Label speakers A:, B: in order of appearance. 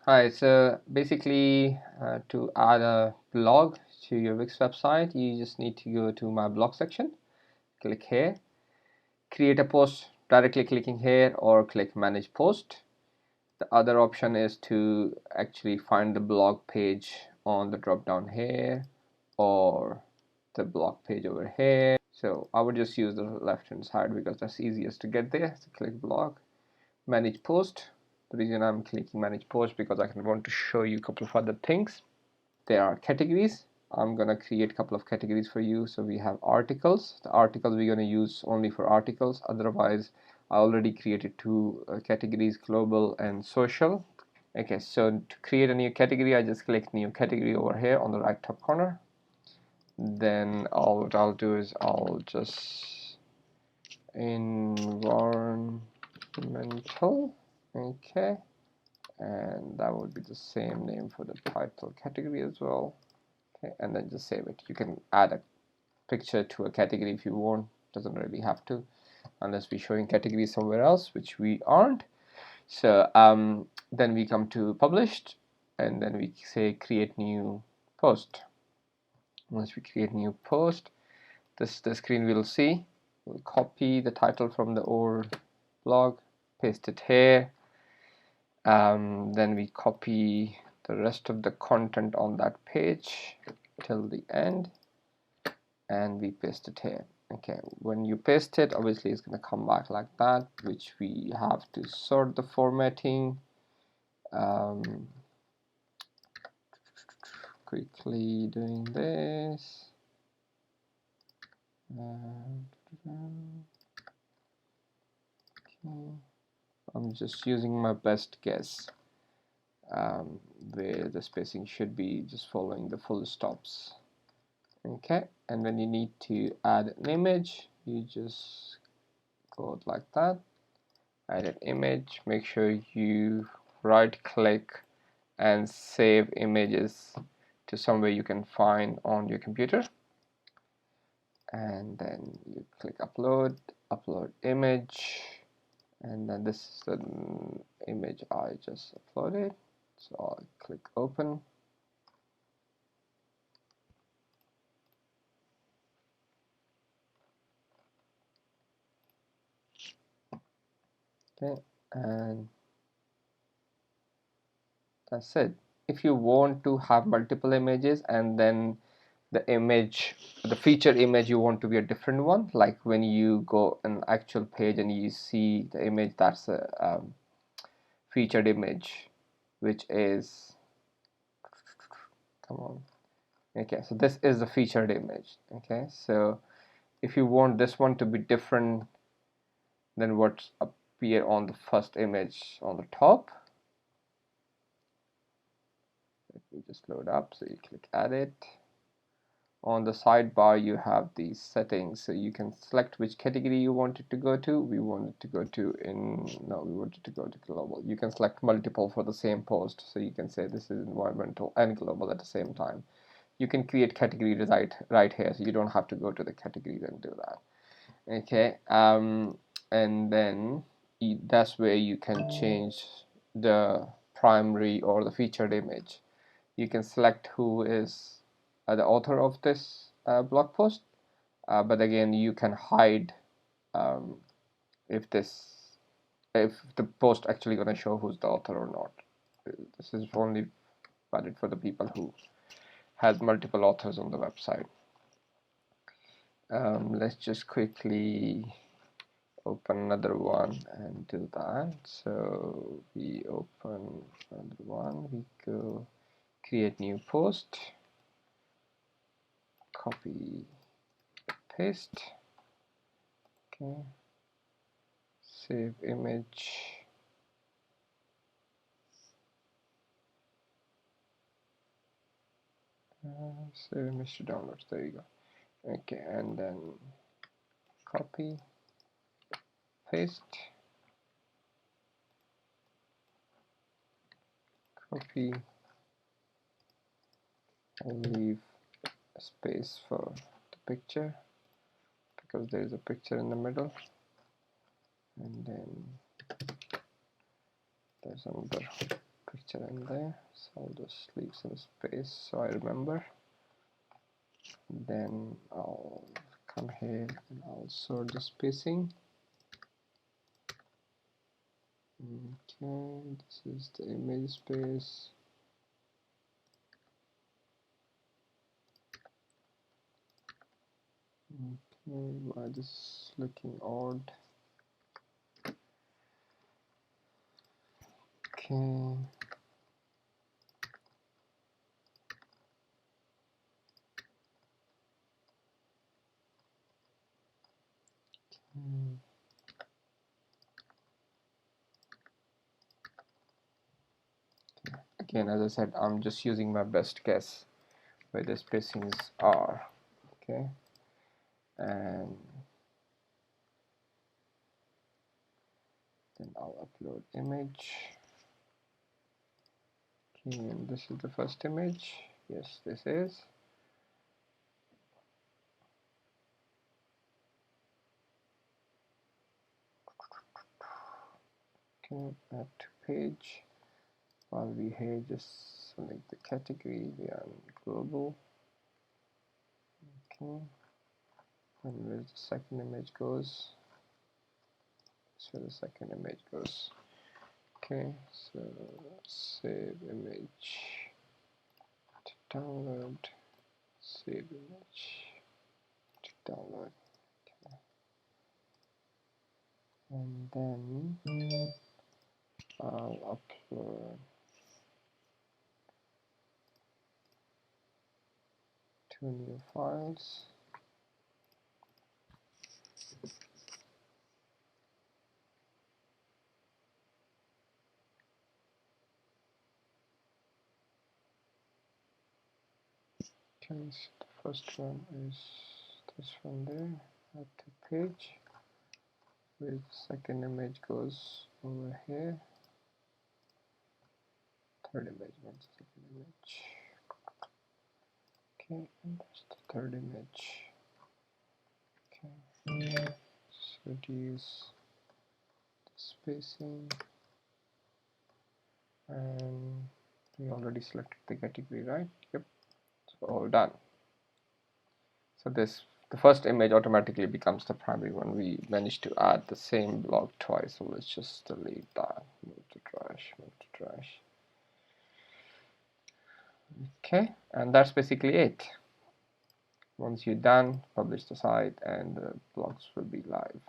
A: Hi, so basically to add a blog to your Wix website, you just need to go to my blog section, click here, create a post directly clicking here, or click manage post. The other option is to actually find the blog page on the drop down here, or the blog page over here. So I would just use the left hand side because that's easiest to get there. So click blog, manage post. The reason I'm clicking manage post because I want to show you a couple of other things. There are categories. I'm gonna create a couple of categories for you. So we have articles. The articles we're gonna use only for articles. Otherwise, I already created two categories, global and social. Okay, so to create a new category, I just click new category over here on the right top corner. Then what I'll do is I'll just environmental. Okay, and that would be the same name for the title category as well. Okay, and then just save it. You can add a picture to a category if you want. Doesn't really have to, unless we're showing categories somewhere else, which we aren't. So then we come to published, and then we say create new post. Once we create new post, this the screen we'll see. We'll copy the title from the old blog, paste it here. Then we copy the rest of the content on that page till the end, and we paste it here. Okay, when you paste it, obviously it's going to come back like that, which we have to sort the formatting. Quickly doing this. Okay. I'm just using my best guess where the spacing should be, just following the full stops. Okay, and when you need to add an image, you just go like that, add an image. Make sure you right click and save images to somewhere you can find on your computer, and then you click upload image, and then this is the image I just uploaded, so I'll click open. Okay, and that's it. If you want to have multiple images and then the featured image you want to be a different one, like when you go an actual page and you see the image, that's a featured image, which is, come on, okay, so this is the featured image. Okay, so if you want this one to be different than what's appear on the first image on the top, let me just load up. So you click edit. On the sidebar you have these settings, so you can select which category you want it to go to. We want it to go to we want it to go to global. You can select multiple for the same post, so you can say this is environmental and global at the same time. You can create categories right here, so you don't have to go to the categories and do that. Okay, and then that's where you can change the primary or the featured image. You can select who is the author of this blog post, but again you can hide um, if the post actually going to show who's the author or not. This is only valid for the people who has multiple authors on the website. Let's just quickly open another one and do that. So we open another one, we go create new post, copy, paste. Okay, save image, save image to downloads. There you go. Okay, and then copy, paste, copy, and leave a space for the picture because there is a picture in the middle, and then there's another picture in there, so I'll just leave some space so I remember. Then I'll come here and I'll sort the spacing. Okay, this is the image space. Okay, why this is looking odd? Okay. Again, as I said, I'm just using my best guess where the spacings are. Okay, and then I'll upload image. Okay, and this is the first image. Yes, this is. Okay, add to page. While we here, just select the category. We are in global. Okay, and where the second image goes. That's where the second image goes. Okay, so save image to download. Save image to download. Okay. And then I'll upload two new files. Okay, so the first one is this one there, add to page, where the second image goes over here, third image, not the second image. Okay, and that's the third image. Okay, so reduce the spacing, and we already selected the category, right? Yep, so all done. So this, the first image automatically becomes the primary one. We managed to add the same block twice, so let's just delete that. Move to trash, move to trash. Okay, and that's basically it. Once you're done, publish the site and the blocks will be live.